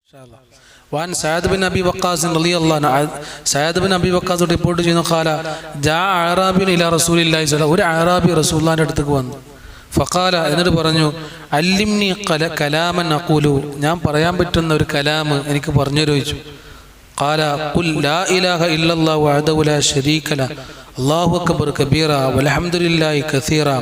وعن سعد بن أبي وقاص رضي الله عنه سعد بن أبي وقاص report ചെയ്യുന്നു قال جاء أعرابي إلى رسول الله صلى الله عليه وسلم ഒരു അഅറാബി റസൂലുള്ളാഹിന്റെ അടുത്തേക്ക് വന്നു ഫഖാല എന്നിട്ട് പറഞ്ഞു അല്ലിംനി കലാമൻ അഖൂലു ഞാൻ പറയാൻ പറ്റുന്ന ഒരു കലാം എനിക്ക് പറഞ്ഞു ചോദിച്ചു قال قل لا إله إلا الله وحده لا شريك له الله أكبر كبيرا والحمد لله كثيرا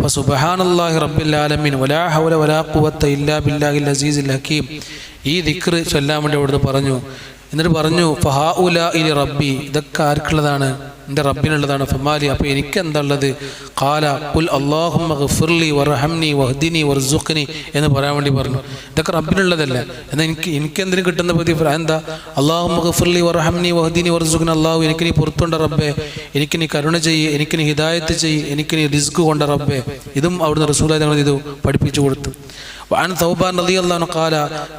وسبحان الله رب العالمين ولا حول ولا قوة إلا بالله العزيز الحكيم ഈ ദിക്ർ ചൊല്ലാൻ വേണ്ടി അവിടുന്ന് പറഞ്ഞു. എന്നിട്ട് പറഞ്ഞു ഫഹാഉലാഇ റബ്ബി, ഇതൊക്കെ ആർക്കുള്ളതാണ്? എൻ്റെ റബ്ബിനുള്ളതാണ്. ഫമാലി, അപ്പോൾ എനിക്ക് എന്താ ഉള്ളത്? ഖാല ഖുൽ അല്ലാഹുമ്മ ഗ്ഫിർലി വർഹംനി വഹ്ദിനി വർസുഖ്നി എന്ന് പറയാൻ വേണ്ടി പറഞ്ഞു. ഇതൊക്കെ റബ്ബിനുള്ളതല്ലേ, എന്നാൽ എനിക്കെന്തിനും കിട്ടുന്ന പ്രതിഫലം എന്താ? അല്ലാഹുമ്മ ഗ്ഫിർലി വർഹംനി വഹ്ദിനി വർസുഖ്നി, അല്ലാഹു എനിക്ക് നീ പുറത്തുകൊണ്ട റബ്ബേ, എനിക്ക് നീ കരുണ ചെയ്യ്, എനിക്ക് നീ ഹിദായത്ത് ചെയ്യ്, എനിക്ക് നീ റിസ്ക് കൊണ്ട റബ്ബേ. ഇതും അവിടുന്ന് റസൂലുള്ളാഹി ഞങ്ങൾ ഇത് പഠിപ്പിച്ചു കൊടുത്തു. വഅൻ തൗബാൻ റളിയല്ലാഹു അൻഹു ഖാല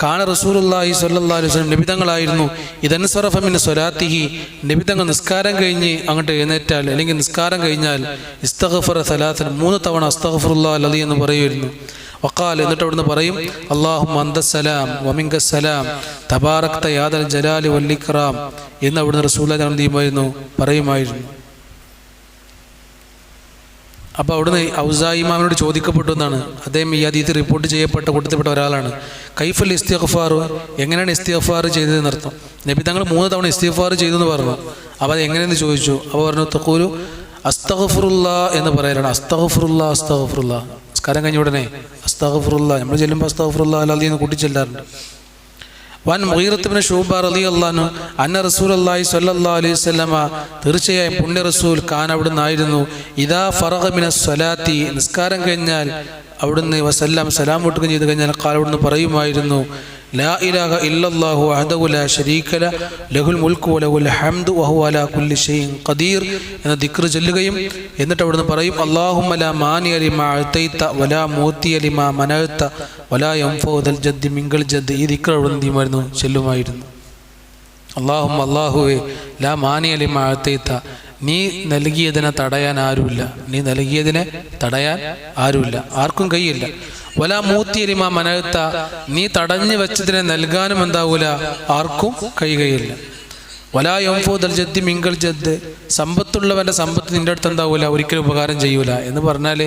കാന റസൂലുള്ളാഹി സ്വല്ലല്ലാഹു അലൈഹി വസല്ലം നബി തങ്ങളായിരുന്നു ഇദൻസറഫ മിൻ സ്വലാത്തിഹി, നബി തങ്ങൾ നിസ്കാരം കഴിഞ്ഞ് അങ്ങോട്ട് എഴുന്നേറ്റാൽ അല്ലെങ്കിൽ നിസ്കാരം കഴിഞ്ഞാൽ ഇസ്തഗ്ഫറ സലാസൻ, 3 തവണ അസ്തഗ്ഫിറുല്ലാഹ് അലി എന്ന് പറയുമായിരുന്നു. വഖാൽ, എന്നിട്ട് അവിടുന്ന് പറയും അല്ലാഹുമ്മ അന്തസ്സലാം വമിൻകസ്സലാം തബാറക്ത യാദൽ ജലാലി വൽ ഇക്റാം എന്ന് അവിടുന്ന് റസൂലുള്ളാഹി പറയുമായിരുന്നു. അപ്പോൾ അവിടുന്ന് ഔസാഇ ഇമാമിനോട് ചോദിക്കപ്പെട്ടു എന്നാണ്. അദ്ദേഹം ഈ ഹദീസ് റിപ്പോർട്ട് ചെയ്യപ്പെട്ട കൂട്ടത്തിൽപ്പെട്ട ഒരാളാണ്. കൈഫൽ ഇസ്തിഗ്ഫാർ, എങ്ങനെയാണ് ഇസ്തിഗ്ഫാർ ചെയ്തതെന്ന് അർത്ഥം. നബി തങ്ങൾ 3 തവണ ഇസ്തിഗ്ഫാർ ചെയ്തു എന്ന് പറഞ്ഞു. അപ്പോൾ അത് എങ്ങനെയെന്ന് ചോദിച്ചു. അപ്പോൾ പറഞ്ഞു തഖൂലു അസ്തഗ്ഫിറുല്ലാ എന്ന് പറയലാണ്. അസ്തഗ്ഫിറുല്ലാ അസ്തഗ്ഫിറുല്ലാ, നിസ്കാരം കഴിഞ്ഞ ഉടനെ അസ്തഗ്ഫിറുല്ലാ, നമ്മൾ ചെല്ലുമ്പോൾ അസ്തഗ്ഫിറുല്ലാ അലി എന്ന് കൂട്ടിച്ചെല്ലാറുണ്ട്. വൻ മുഗീറത്ത് ഇബ്നു ശുഅബ റളിയല്ലാഹു അൻഹു അന്ന റസൂലുള്ളാഹി സ്വല്ലല്ലാഹു അലൈഹി വസല്ലമ, തീർച്ചയായും പുണ്യ റസൂൽ കാൻ അവിടുന്ന് ആയിരുന്നു ഇദാ ഫറഗ മിനസ് സ്വലാത്തി, നിസ്കാരം കഴിഞ്ഞാൽ അവിടുന്ന് വസല്ലം സലാം വീട്ടുകയും ചെയ്തു കഴിഞ്ഞാൽ ഖാൽ അവിടുന്ന് പറയുമായിരുന്നു ലാ ഇലാഹ ഇല്ലല്ലാഹു വഹ്ദഹു ലാ ശരീക ലഹു ലഹുൽ മുൽക്കു വലഹുൽ ഹംദു വഹുവ അലാ കുല്ലി ഷൈഇൻ ഖദീർ എന്ന ദിക്ർ ചൊല്ലുകയും എന്നിട്ട് അവിടുന്ന് പറയും അല്ലാഹുമ്മ ലാ മാനിയ ലിമാ അഅതൈത വലാ മൂതിയ ലിമാ മനഅത വലാ യൻഫഉ ദൽ ജദ്ദി മിൻകൽ ജദ്ദ്. ഈ ദിക്ർ അവിടുന്ന് ചൊല്ലുമായിരുന്നു. അല്ലാഹുമ്മ, അല്ലാഹുവേ, ലാ മാനിയ ലിമാ അഅതൈത, നീ നൽകിയതിനെ തടയാൻ ആരുമില്ല, നീ നൽകിയതിനെ തടയാൻ ആരുമില്ല, ആർക്കും കഴിയില്ല. വലാ മൂത്തിയ ലിമാ മനഅത, നീ തടഞ്ഞു വെച്ചതിനെ നൽകാനും എന്താവൂല, ആർക്കും കഴിയുകയില്ല. വലാ യൻഫഉ ദൽ ജദ്ദി മിൻകൽ ജദ്ദ്, സമ്പത്തുള്ളവൻ്റെ സമ്പത്ത് നിൻ്റെ അടുത്ത് എന്താവൂല, ഒരിക്കലും ഉപകാരം ചെയ്യൂല. എന്ന് പറഞ്ഞാൽ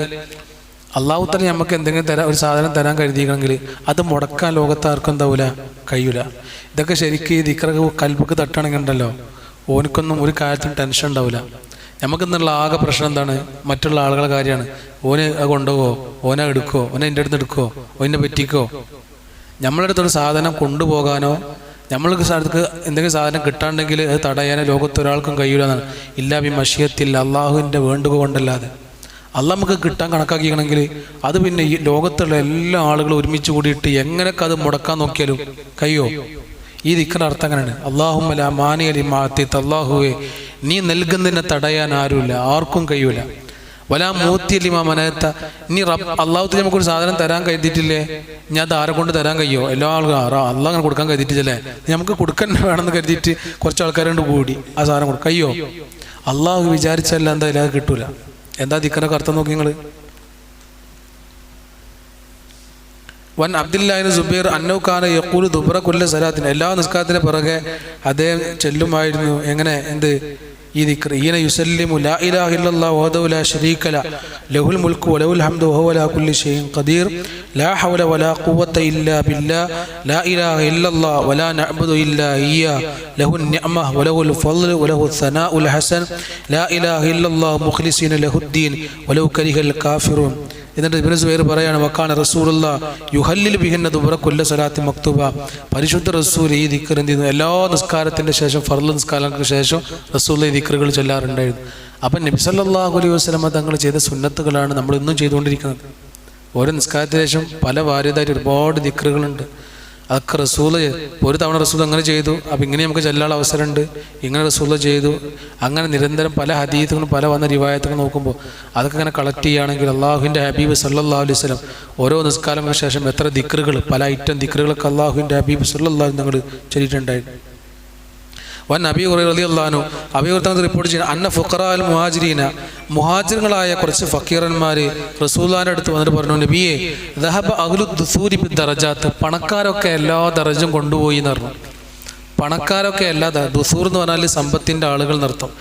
അള്ളാഹു തന്നെ നമുക്ക് എന്തെങ്കിലും ഒരു സാധനം തരാൻ കരുതിയെങ്കിൽ അത് മുടക്കാൻ ലോകത്ത് ആർക്കും എന്താവൂല, കഴിയൂല. ഇതൊക്കെ ശരിക്കും ഈ ദിക്റൊക്കെ കൽബക്ക് തട്ടണമെങ്കിൽ ഉണ്ടല്ലോ, ഓനക്കൊന്നും ഒരു കാര്യത്തിനും ടെൻഷൻ ഉണ്ടാവില്ല. നമുക്കെന്നുള്ള ആകെ പ്രശ്നം എന്താണ്? മറ്റുള്ള ആളുകളുടെ കാര്യമാണ്. ഓന് അത് കൊണ്ടുപോകോ, ഓനെ എടുക്കോ, ഓനെ എൻ്റെ അടുത്ത് എടുക്കോ, ഓനെ പറ്റിക്കോ. നമ്മളുടെ അടുത്തൊരു സാധനം കൊണ്ടുപോകാനോ നമ്മൾക്ക് സ്ഥലത്ത് എന്തെങ്കിലും സാധനം കിട്ടാണ്ടെങ്കിൽ അത് തടയാനോ ലോകത്തൊരാൾക്കും കഴിയില്ലെന്നാണ്. ഇല്ലാ ബി മഷിയത്തിൽ, അള്ളാഹുവിൻ്റെ വേണ്ടുക കൊണ്ടല്ലാതെ. അള്ളാഹ് നമുക്ക് കിട്ടാൻ കണക്കാക്കിക്കണമെങ്കിൽ അത് പിന്നെ ഈ ലോകത്തുള്ള എല്ലാ ആളുകളും ഒരുമിച്ച് കൂടിയിട്ട് എങ്ങനെയൊക്കെ അത് മുടക്കാൻ നോക്കിയാലും കഴിയോ? ഈ ദിക്റിന്റെ അർത്ഥം അങ്ങനെയാണ്. അല്ലാഹുമ്മ ലാ മാനിയ ലിമാ അഅതൈത, അല്ലാഹുവേ, നീ നൽകുന്നതിനെ തടയാൻ ആരുമില്ല, ആർക്കും കഴിയൂല. വലാ മൂത്തിയ ലിമാ മനഅത, നീ അള്ളാഹു നമുക്കൊരു സാധനം തരാൻ കരുതിയിട്ടില്ലേ, ഞാൻ അത് ആരെ കൊണ്ട് തരാൻ കഴിയോ? എല്ലാ ആൾക്കും അള്ളാഹ് അങ്ങനെ കൊടുക്കാൻ കരുതിയിട്ടില്ലേ, നമുക്ക് കൊടുക്കാൻ വേണമെന്ന് കരുതിയിട്ട് കുറച്ച് ആൾക്കാരുണ്ട് കൂടി ആ സാധനം കൊടുക്കാൻ കഴിയോ? അള്ളാഹു വിചാരിച്ചല്ല എന്തായാലും അത് കിട്ടൂല. എന്താ ദിക്റിന്റെ അർത്ഥം നോക്കി നിങ്ങൾ. വൻ അബ്ദുല്ലാഹിബ്നു സുബൈർ അന്നഹു കാന യഖൂലു ദുബ്ര കുല്ലി സലാത്തിൻ, എല്ലാ നിസ്കാരത്തിന് പിറകെ അദ്ദേഹം ചെല്ലുമായിരുന്നു. എങ്ങനെ? എന്ത്? ഈ ദിക്ർ. ഈന യുസല്ലിമു ലാ ഇലാഹ ഇല്ലല്ലാഹു വഹ്ദഹു ലാ ശരീക ലഹു ലഹുൽ മുൽക്കു വലഹുൽ ഹംദു വഹുവ അലാ കുല്ലി ഷൈഇൻ ഖദീർ ലാ ഹൗല വലാ ഖുവത ഇല്ലാ ബില്ലാഹ് ലാ ഇലാഹ ഇല്ലല്ലാഹു വലാ നഅ്ബുദു ഇല്ലാ ഇയ്യാഹു ലഹുൻ നിഅമഹു വലഹുൽ ഫള് വലഹു സനാഉൽ ഹസൻ ലാ ഇലാഹ ഇല്ലല്ലാഹു മുഖ്ലിസീന ലഹുദ്ദീൻ വലൗ കരിഹൽ കാഫിറൂൻ. എന്നിട്ട് ഇബ്നു സുബൈർ പറയാണ് വക്കാന റസൂലുള്ളാഹി യുഹല്ലിലു ബിഹിന്ന ദുബ്ര കുല്ലി സ്വലാത്തി മക്തൂബ, പരിശുദ്ധ റസൂൽ ഈ ദിക്ർ എന്ത് ചെയ്യുന്നു? എല്ലാ നിസ്കാരത്തിൻ്റെ ശേഷം, ഫർള് നിസ്കാരങ്ങൾക്ക് ശേഷം റസൂൽ ഈ ദിക്റുകൾ ചൊല്ലാറുണ്ടായിരുന്നു. അപ്പം നബി സല്ലല്ലാഹു അലൈഹി വസല്ലമ തങ്ങൾ ചെയ്ത സുന്നത്തുകളാണ് നമ്മൾ ഇന്നും ചെയ്തുകൊണ്ടിരിക്കുന്നത്. ഓരോ നിസ്കാരത്തിന് ശേഷം പല വാര്യതായിട്ട് ഒരുപാട് ദിക്റുകളുണ്ട്. അതൊക്കെ റസൂല് ഒരു തവണ റസൂൽ അങ്ങനെ ചെയ്തു, അപ്പം ഇങ്ങനെ നമുക്ക് ചെല്ലാനുള്ള അവസരമുണ്ട്, ഇങ്ങനെ റസൂല് ചെയ്തു. അങ്ങനെ നിരന്തരം പല ഹദീസുകളും പല വന്ന റിവായത്തുകൾ നോക്കുമ്പോൾ അതൊക്കെ ഇങ്ങനെ കളക്ട് ചെയ്യുകയാണെങ്കിൽ അള്ളാഹുവിൻ്റെ ഹബീബ് സല്ലല്ലാഹു അലൈഹി വസല്ലം ഓരോ നിസ്കാരങ്ങൾക്ക് ശേഷം എത്ര ദിക്റുകൾ, പല ഐറ്റം ദിക്റുകളൊക്കെ അള്ളാഹുവിൻ്റെ ഹബീബ് സല്ലല്ലാഹു അലൈഹി വസല്ലം ചൊല്ലിയിട്ടുണ്ടായിരുന്നു. വൻ അബീ ഹുറൈറ റളിയല്ലാഹു അൻഹു അബീ ഹുറൈറ റിപ്പോർട്ട് ചെയ്യുന്ന അന്ന ഫുഖറാ അൽ മുഹാജിരീന മുഹാജിറുകളായ കുറച്ച് ഫക്കീറന്മാർ റസൂലുള്ളാഹിന്റെ അടുത്ത് വന്നിട്ട് പറഞ്ഞു, നബിയെ ദഹബ അഹ്ലു ദുസൂരി ബിദ്ദറജാത്ത്, പണക്കാരൊക്കെ എല്ലാ ദറജും കൊണ്ടുപോയി എന്ന് പറഞ്ഞു. പണക്കാരൊക്കെ എല്ലാ ദുസൂർ എന്ന് പറഞ്ഞാൽ സമ്പത്തിൻ്റെ ആളുകൾ എന്നർത്ഥം.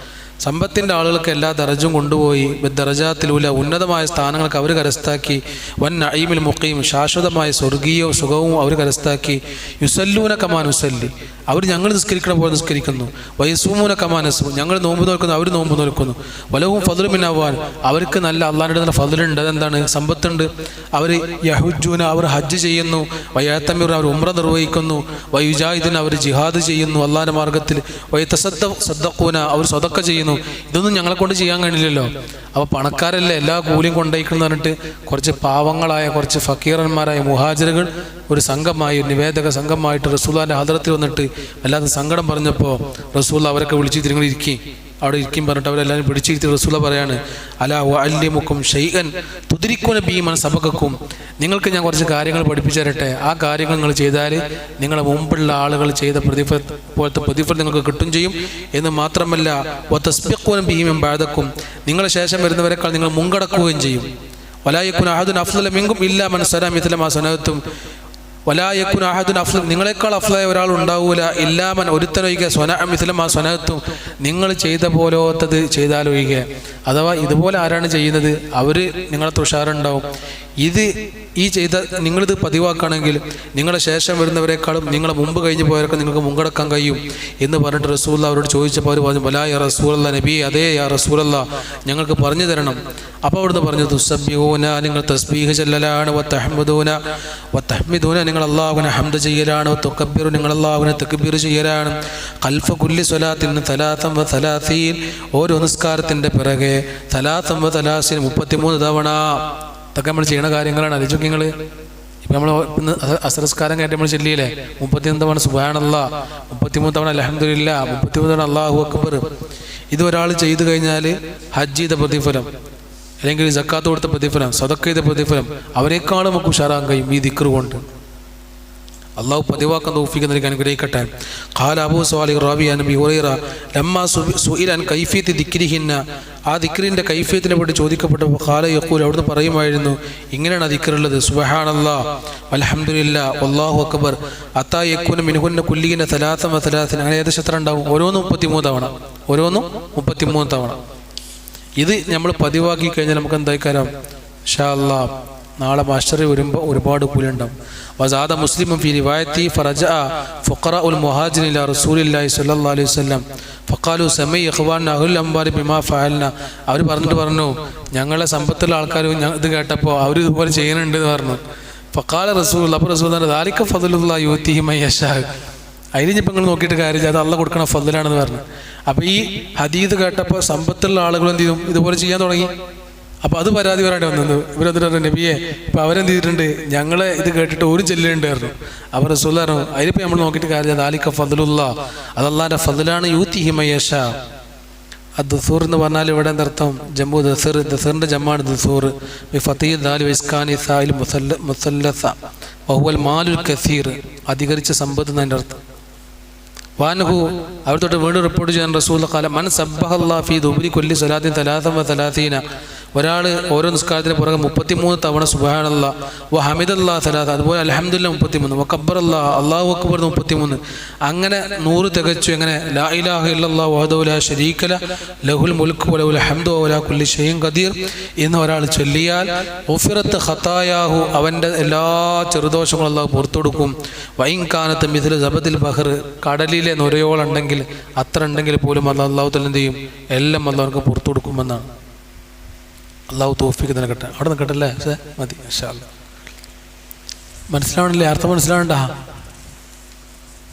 സമ്പത്തിൻ്റെ ആളുകൾക്ക് എല്ലാ ദറജും കൊണ്ടുപോയി ദറജാത്തിലൂല ഉന്നതമായ സ്ഥാനങ്ങൾക്ക് അവർ കരസ്ഥാക്കി. വൻ നഈമിൽ മുഖീം, ശാശ്വതമായ സ്വർഗീയവും സുഖവും അവർ കരസ്ഥാക്കി. യുസല്ലൂന കമാൻ ഉസല്ലി, അവർ ഞങ്ങൾ നിസ്കരിക്കണം പോലെ നിസ്കരിക്കുന്നു. വയസൂമൂന കമാനസു, ഞങ്ങൾ നോമ്പ് നോക്കുന്നു, അവർ നോമ്പ് നോക്കുന്നു. വലവും ഫദ്ലു മിൻ അവ്വാൽ, അവർക്ക് നല്ല അള്ളാഹിൻ്റെ നല്ല ഫദ്ലുണ്ട്. അതെന്താണ്? സമ്പത്തുണ്ട്. അവർ യഹുജൂന, അവർ ഹജ്ജ് ചെയ്യുന്നു. വയത്തമിർ, അവർ ഉംറ നിർവഹിക്കുന്നു. വയുജാഹിദിൻ, അവർ ജിഹാദ് ചെയ്യുന്നു അള്ളാഹിൻ്റെ മാർഗത്തിൽ. സദ്ദഖൂന, അവർ സ്വതക്ക ചെയ്യുന്നു. ഇതൊന്നും ഞങ്ങളെ കൊണ്ട് ചെയ്യാൻ കഴിയില്ലല്ലോ. അപ്പോൾ പണക്കാരല്ലേ എല്ലാ കൂലിയും കൊണ്ടേക്കണം എന്ന് പറഞ്ഞിട്ട് കുറച്ച് പാവങ്ങളായ കുറച്ച് ഫക്കീറന്മാരായ മുഹാജിറുകൾ ഒരു സംഘമായി, നിവേദക സംഘമായിട്ട് റസൂലുള്ളാഹിന്റെ ഹദ്റത്തിൽ വന്നിട്ട് വല്ലാതെ സങ്കടം പറഞ്ഞപ്പോൾ റസൂൽ അവരൊക്കെ വിളിച്ചിട്ട് നിങ്ങൾ ഇരിക്കും, അവിടെ ഇരിക്കും പറഞ്ഞിട്ട് അവരെല്ലാവരും പിടിച്ചിരുത്തി റസൂല പറയാണ്, അലാ വഅല്ലിമുക്കും ഷൈഅൻ തുദ്രിക്കുന ബിഹി മൻ സബഖക്കും, നിങ്ങൾക്ക് ഞാൻ കുറച്ച് കാര്യങ്ങൾ പഠിപ്പിച്ചു തരട്ടെ. ആ കാര്യങ്ങൾ നിങ്ങൾ ചെയ്താൽ നിങ്ങളെ മുമ്പുള്ള ആളുകൾ ചെയ്ത പോലത്തെ പ്രതിഫലം നിങ്ങൾക്ക് കിട്ടും ചെയ്യും. എന്ന് മാത്രമല്ല വതസ്ബിഖൂന ബിഹി മിൻ ബഅദക്കും, നിങ്ങളെ ശേഷം വരുന്നവരെക്കാൾ നിങ്ങൾ മുൻകടക്കുകയും ചെയ്യും. വലാ യകുന അഹദുൻ അഫ്ളല മിൻകും ഇല്ലാ മൻ സന മിത്ല മാ സനഅതും, വലാ യകുന അഹദുൻ അഫ്ളൽ, നിങ്ങളെക്കാൾ അഫ്ളലായ ഒരാൾ ഉണ്ടാവൂല, ഇല്ലാമൻ ഒരുത്തനൊഴികെ സ്വന മിത്ല മാ സനഅതും, നിങ്ങൾ ചെയ്ത പോലത്തത് ചെയ്താലൊഴികെ. അഥവാ ഇതുപോലെ ആരാണ് ചെയ്യുന്നത് അവർ നിങ്ങളെ തുഷാറുണ്ടാവും. ഈ ചെയ്ത നിങ്ങളിത് പതിവാക്കുകയാണെങ്കിൽ നിങ്ങളെ ശേഷം വരുന്നവരെക്കാളും നിങ്ങളെ മുമ്പ് കഴിഞ്ഞ് പോയവർക്ക് നിങ്ങൾക്ക് മുൻകടക്കാൻ കഴിയും എന്ന് പറഞ്ഞിട്ട് റസൂലുള്ളാഹി അവരോട് ചോദിച്ചപ്പോൾ അവർ പറഞ്ഞു, വലാ യാ റസൂലല്ലാഹ്, നബി അതേ യാ റസൂലല്ലാഹ്, ഞങ്ങൾക്ക് പറഞ്ഞു തരണം. അപ്പോൾ അവിടുന്ന് പറഞ്ഞു, തുസബ്ബിഹൂന, നിങ്ങൾ തസ്ബീഹ് ചൊല്ലലാണ്. വതഹ്മിദൂന, നിങ്ങൾ അല്ലാഹുവിനെ ഹംദ് ചെയ്യലാണ്. വതുകബ്ബിറു, നിങ്ങൾ അല്ലാഹുവിനെ തക്ബീർ ചെയ്യലാണ്. ഖൽഫ കുല്ലി സ്വലാത്തിൻ തലാത്തം വതലാസീൻ, ഓരോ നിസ്കാരത്തിൻ്റെ പിറകെ തലാത്തം വതലാസീൻ 33 തവണ. ഇതൊക്കെ നമ്മൾ ചെയ്യുന്ന കാര്യങ്ങളാണ്. ആലോചിച്ച് നിങ്ങൾ ഇപ്പം നമ്മൾ ഇന്ന് അസ്രസ്കാരം കഴിഞ്ഞിട്ട് നമ്മൾ ചൊല്ലിയില്ലേ 31 തവണ സുബ്ഹാനല്ലാഹ്, 33 തവണ അൽഹംദുലില്ലാഹ്, 33 തവണ അല്ലാഹു അക്ബർ. ഇത് ഒരാൾ ചെയ്തു കഴിഞ്ഞാൽ ഹജ്ജ് ചെയ്ത പ്രതിഫലം, അല്ലെങ്കിൽ സക്കാത്ത് കൊടുത്ത പ്രതിഫലം, സദഖ ചെയ്ത പ്രതിഫലം അവരെക്കാളും നമുക്ക് ഉഷാറാൻ കഴിയും ഈ ദിക്ർ കൊണ്ട്. അള്ളാഹു പതിവാക്കാൻ തൗഫീഖ് നൽകാൻ അനുഗ്രഹിക്കട്ടെ. ഖാല അബൂ സ്വാലിഹ് റാവി അൻ അബീ ഹുറൈറ ലമ്മാ സുഇല അൻ കൈഫിയത്തി ദിക്രിഹിന്ന, ആ ദിക്റിൻ്റെ കൈഫിയത്തിനെ പറ്റി ചോദിക്കപ്പെട്ടപ്പോൾ ഖാല യഖൂൽ, അവിടുന്ന് പറയുമായിരുന്നു, ഇങ്ങനെയാണ് ആ ദിക്റുള്ളത്, സുബ്ഹാനല്ലാഹ് വൽഹംദുലില്ലാഹ് വല്ലാഹു അക്ബർ അത്താ യകൂന മിൻഹുന്ന കുല്ലിഹിന്ന 33, അങ്ങനെ ഏകദേശം എത്ര ഉണ്ടാവും? ഓരോന്നും 33 തവണ, ഓരോന്നും 33 തവണ. ഇത് നമ്മൾ പതിവാക്കി കഴിഞ്ഞാൽ നമുക്ക് എന്തായിക്കാരം ഇൻഷാ അല്ലാഹ് നാളെ മാസ്റ്ററിൽ വരുമ്പോൾ ഒരുപാട് കൂലുണ്ടാവും. വസാദ മുസ്ലിമും ഫി റിവായത്തി ഫറജഅ ഫുഖറാഉൽ മുഹാജിരിൻ ഇലാ റസൂലില്ലാഹി സ്വല്ലല്ലാഹു അലൈഹി വസല്ലം ഫഖാലു സമി ഇഖ്വാന അഹ്ലുൽ അംബാരി ബിമാ ഫഅൽന, അവർ പറഞ്ഞു ഞങ്ങളെ സമ്പത്തുള്ള ആൾക്കാർ ഇത് കേട്ടപ്പോൾ അവർ ഇതുപോലെ ചെയ്യുന്നുണ്ട് എന്ന് പറഞ്ഞു. ഫഖാല റസൂൽ, അപ്പോൾ റസൂൽ പറഞ്ഞു, ദാലിക ഫദ്ലുല്ലാഹി യുഅ്തിഹി മൻ യശാ, അതിലിപ്പോൾ നിങ്ങൾ നോക്കിയിട്ട് കാര്യമില്ല, അത് അള്ളാഹ് കൊടുക്കണ ഫദ്ലാണെന്ന് പറഞ്ഞു. അപ്പോൾ ഈ ഹദീദ് കേട്ടപ്പോൾ സമ്പത്തുള്ള ആളുകൾ എന്ത് ചെയ്യും? ഇതുപോലെ ചെയ്യാൻ തുടങ്ങി. അപ്പോൾ അത് പരാതി പറയേണ്ടി വന്നത്. ഇവരെന്തിട്ട് പറഞ്ഞു, നബിയെ ഇപ്പം അവരെന്ത് ചെയ്തിട്ടുണ്ട്, ഞങ്ങളെ ഇത് കേട്ടിട്ട് ഒരു ചെല്ലുണ്ടായിരുന്നു. അവർ റസൂൽ പറഞ്ഞു, അതിലിപ്പോൾ നമ്മൾ നോക്കിയിട്ട് കാര്യമില്ല, ദാലിക ഫദ്ലുല്ലാഹ്, അത് അള്ളാഹിൻ്റെ ഫദ്ലാണ്, യുഅ്തിഹി മൻ യശാ. ദുസൂർ എന്ന് പറഞ്ഞാൽ ഇവിടെ എന്തർത്ഥം? ജമ്മു ദസർ, ദസറിൻ്റെ ജമ്മാണ് ദുസൂർ. ഫതീഹ് ദാൽ വൈസ്കാനി സായിൽ മുസല്ലസ വഹുവൽ മാലുൽ കസീർ, അധികരിച്ച സമ്പത്ത് എന്നതിൻ്റെ അർത്ഥം. വാനഹു, അവർ തൊട്ട് വീണ്ടും റിപ്പോർട്ട് ചെയ്യാൻ റസൂൽ ഖാല മൻ സബ്ബഹല്ലാഹു ഫീ ദുബുരി കുല്ലി സ്വലാത്തിൻ 33, ഒരാൾ ഓരോ നിസ്കാരത്തിന് പുറകെ 33 തവണ സുബ്ഹാനല്ലാഹ് വ ഹമിദല്ലാഹ് 3, അതുപോലെ അൽഹംദുലില്ലാഹ് 33, വ കബ്ബറല്ലാഹ് അല്ലാഹു അക്ബർ 33, അങ്ങനെ 100 തികച്ചു. എങ്ങനെ? ലാ ഇലാഹ ഇല്ലല്ലാഹു വഹ്ദഹു ലാ ശരീക ലഹു ലഹുൽ മുൽക്കു വ ലഹുൽ ഹംദു വ അലാ കുല്ലി ഷൈഇൻ ഖദീർ എന്ന് ഒരാൾ ചൊല്ലിയാൽ ഉഫിറത്ത് ഖതായാഹു, അവൻ്റെ എല്ലാ ചെറുദോഷങ്ങളും അല്ലാഹു പുറത്തു കൊടുക്കും. വഇൻ കാനത്ത് മിഥ്ല സബദിൽ ബഹർ, കടലിലെ നുരയോളുണ്ടെങ്കിൽ അത്ര ഉണ്ടെങ്കിൽ പോലും അല്ലാഹു തആല എന്ത് ചെയ്യും? എല്ലാം അല്ലാഹുക്ക് പുറത്തു കൊടുക്കുമെന്നാണ്. അള്ളാഹു തൗഫീഖ് നൽകട്ടെ. അവിടെ നിൽക്കട്ടല്ലേ? മതി ഇൻഷാ അല്ലാഹ്. മനസ്സിലാവണില്ലേ? അർത്ഥം മനസ്സിലാവണ്ട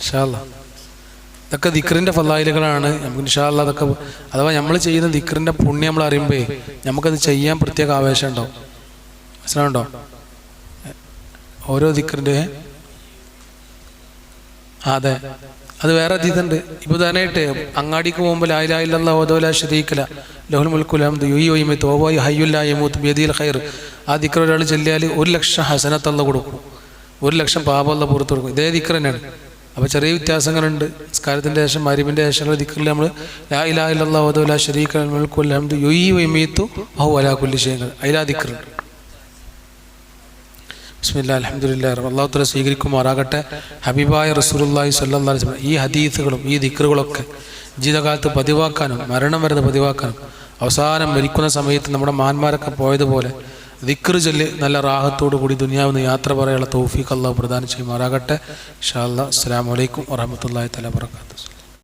ഇൻഷാ അല്ലാഹ്. ഇതൊക്കെ ദിക്റിൻ്റെ ഫളായിലുകളാണ്. നമുക്ക് ഇൻഷാ അല്ലാഹ് അതൊക്കെ അഥവാ നമ്മൾ ചെയ്യുന്ന ദിക്റിൻ്റെ പുണ്യം നമ്മൾ അറിയുമ്പോൾ നമുക്കത് ചെയ്യാൻ പ്രത്യേക ആവേശം ഉണ്ടാവും. മനസ്സിലാവുണ്ടോ? ഓരോ ദിക്റിൻ്റെ അതെ, അത് വേറെ അതീതുണ്ട്. ഇപ്പോൾ ഉദാഹരണമായിട്ട് അങ്ങാടിക്ക് പോകുമ്പോൾ ലാ ഇലാഹ ഇല്ലല്ലാഹു വഹ്ദഹു ലാ ശരീക ലഹു ലഹുൽ മുൽക്കു വൽ ഹംദു യുഹ്യി വയുമീതു വഹുവ ഹയ്യുൻ ലാ യമൂതു ബിയദിഹിൽ ഖൈർ, ആ ദിക്ർ ഒരാൾ ചൊല്ലിയാൽ 1,00,000 ഹസനത്ത് അല്ലാഹു കൊടുക്കും, 1,00,000 പാപം അല്ലാഹു പുറത്തു കൊടുക്കും. ഇതേ ദിക്ർ തന്നെയാണ്. അപ്പോൾ ചെറിയ വ്യത്യാസങ്ങളുണ്ട്. നിസ്കാരത്തിൻ്റെ ശേഷം മഗ്‌രിബിൻ്റെ ശേഷമുള്ള ദിക്റിൽ നമ്മൾ ലാ ഇലാഹ ഇല്ലല്ലാഹു വഹ്ദഹു ലാ ശരീക ലഹുൽ മുൽക്കു വൽ ഹംദു യുഹ്യി വയുമീതു വഹുവ അലാ കുല്ലി ഷൈഇൻ അതിലാ ദിക്റുണ്ട്. ബിസ്മില്ലാഹി അൽഹംദുലില്ലാഹി റബ്ബിൽ അല്ലാഹു തആല സ്വീകരിക്കുമാറാകട്ടെ. ഹബീബായ റസൂലുള്ളാഹി സ്വല്ലല്ലാഹു അലൈഹി വസല്ലം ഈ ഹദീസുകളും ഈ ദിക്റുകളൊക്കെ ജീവിതകാലത്ത് പതിവാക്കാനും മരണം വരുന്ന പതിവാക്കാനും അവസാനം മരിക്കുന്ന സമയത്ത് നമ്മുടെ മഹാന്മാരൊക്കെ പോയതുപോലെ ദിക്ർ ചൊല്ലി നല്ല റാഹത്തോടു കൂടി ദുനിയാവിൽ നിന്ന് യാത്ര പറയാനുള്ള തൗഫീഖ് അല്ലാഹു പ്രദാനം ചെയ്യുമാറാകട്ടെ. ഇൻഷാ അല്ലാഹ്. അസ്സലാമു അലൈക്കും വറഹ്മത്തുള്ളാഹി തആല വബറകാതുഹു.